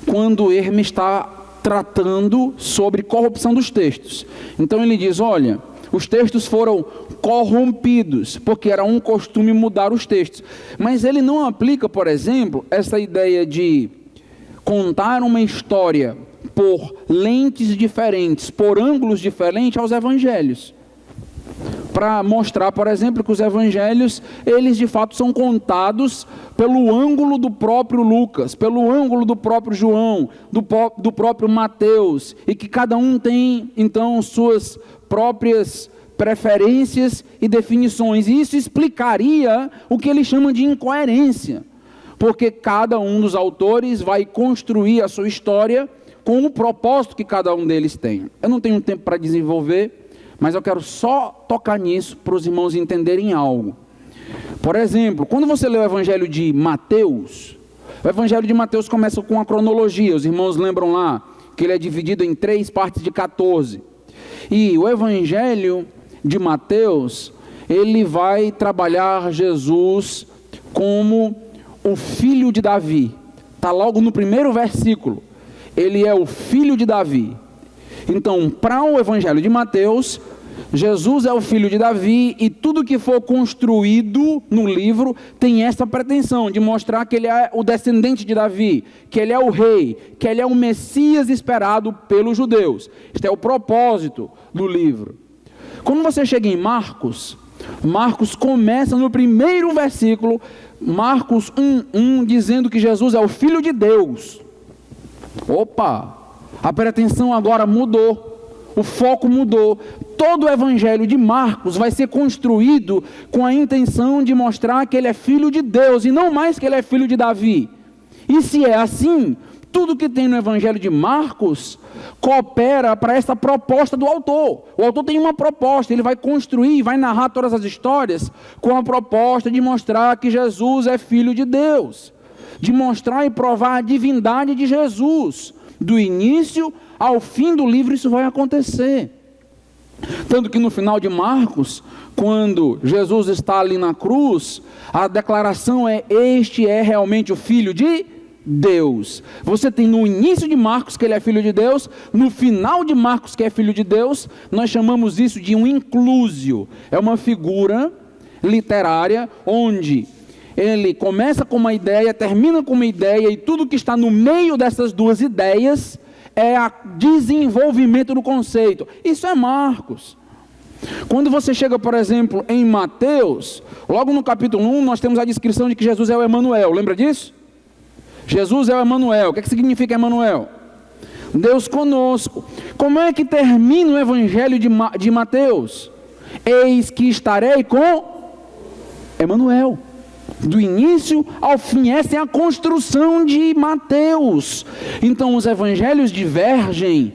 quando Ehrman está tratando sobre corrupção dos textos. Então ele diz, olha, os textos foram corrompidos, porque era um costume mudar os textos. Mas ele não aplica, por exemplo, essa ideia de contar uma história por lentes diferentes, por ângulos diferentes aos evangelhos. Para mostrar, por exemplo, que os evangelhos, eles de fato são contados pelo ângulo do próprio Lucas, pelo ângulo do próprio João, do próprio Mateus, e que cada um tem, então, suas próprias preferências e definições. E isso explicaria o que ele chama de incoerência, porque cada um dos autores vai construir a sua história com o propósito que cada um deles tem. Eu não tenho tempo para desenvolver, mas eu quero só tocar nisso para os irmãos entenderem algo. Por exemplo, quando você lê o Evangelho de Mateus, o Evangelho de Mateus começa com a cronologia. Os irmãos lembram lá que ele é dividido em 3 partes de 14. E o Evangelho de Mateus, ele vai trabalhar Jesus como o filho de Davi. Está logo no primeiro versículo. Ele é o filho de Davi. Então, para o Evangelho de Mateus, Jesus é o filho de Davi e tudo que for construído no livro tem essa pretensão de mostrar que ele é o descendente de Davi, que ele é o rei, que ele é o Messias esperado pelos judeus. Este é o propósito do livro. Quando você chega em Marcos, Marcos começa no primeiro versículo, Marcos 1:1, dizendo que Jesus é o filho de Deus. Opa! A pretensão agora mudou, o foco mudou. Todo o evangelho de Marcos vai ser construído com a intenção de mostrar que ele é filho de Deus e não mais que ele é filho de Davi. E se é assim, tudo que tem no evangelho de Marcos coopera para essa proposta do autor. O autor tem uma proposta, ele vai construir, vai narrar todas as histórias com a proposta de mostrar que Jesus é filho de Deus, de mostrar e provar a divindade de Jesus. Do início ao fim do livro isso vai acontecer. Tanto que no final de Marcos, quando Jesus está ali na cruz, a declaração é: este é realmente o Filho de Deus. Você tem no início de Marcos que ele é Filho de Deus, no final de Marcos que é Filho de Deus. Nós chamamos isso de um inclusio. É uma figura literária onde ele começa com uma ideia, termina com uma ideia, e tudo que está no meio dessas duas ideias é o desenvolvimento do conceito. Isso é Marcos. Quando você chega, por exemplo, em Mateus, logo no capítulo 1, nós temos a descrição de que Jesus é o Emanuel. Lembra disso? Jesus é o Emanuel. O que significa Emanuel? Deus conosco. Como é que termina o evangelho de Mateus? Eis que estarei com Emanuel. Do início ao fim, essa é a construção de Mateus. Então os evangelhos divergem,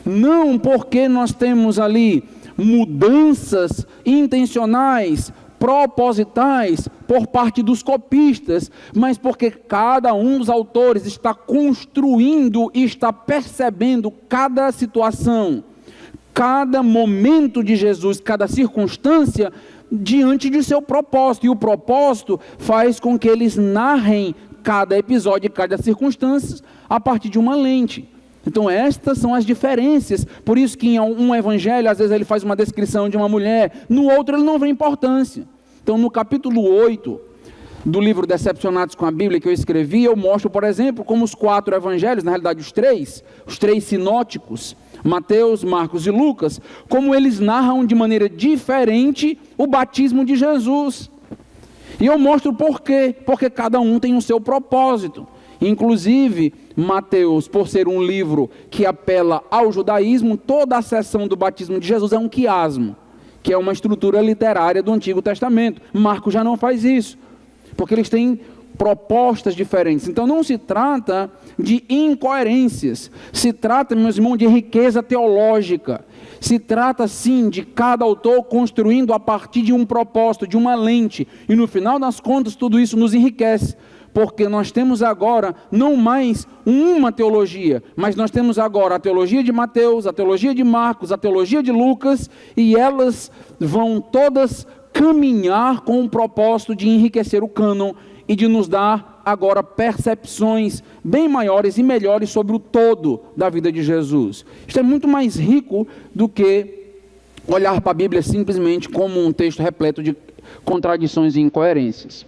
não porque nós temos ali mudanças intencionais, propositais, por parte dos copistas, mas porque cada um dos autores está construindo e está percebendo cada situação, cada momento de Jesus, cada circunstância, diante de seu propósito, e o propósito faz com que eles narrem cada episódio, cada circunstância, a partir de uma lente. Então estas são as diferenças. Por isso que em um evangelho, às vezes ele faz uma descrição de uma mulher, no outro ele não vê importância. Então no capítulo 8 do livro Decepcionados com a Bíblia que eu escrevi, eu mostro, por exemplo, como os 4 evangelhos, na realidade os três sinóticos, Mateus, Marcos e Lucas, como eles narram de maneira diferente o batismo de Jesus. E eu mostro por quê, porque cada um tem o seu propósito. Inclusive, Mateus, por ser um livro que apela ao judaísmo, toda a seção do batismo de Jesus é um quiasmo, que é uma estrutura literária do Antigo Testamento. Marcos já não faz isso, porque eles têm propostas diferentes. Então não se trata de incoerências, se trata, meus irmãos, de riqueza teológica. Se trata sim de cada autor construindo a partir de um propósito, de uma lente, e no final das contas tudo isso nos enriquece, porque nós temos agora não mais uma teologia, mas nós temos agora a teologia de Mateus, a teologia de Marcos, a teologia de Lucas, e elas vão todas caminhar com o propósito de enriquecer o cânon e de nos dar agora percepções bem maiores e melhores sobre o todo da vida de Jesus. Isto é muito mais rico do que olhar para a Bíblia simplesmente como um texto repleto de contradições e incoerências.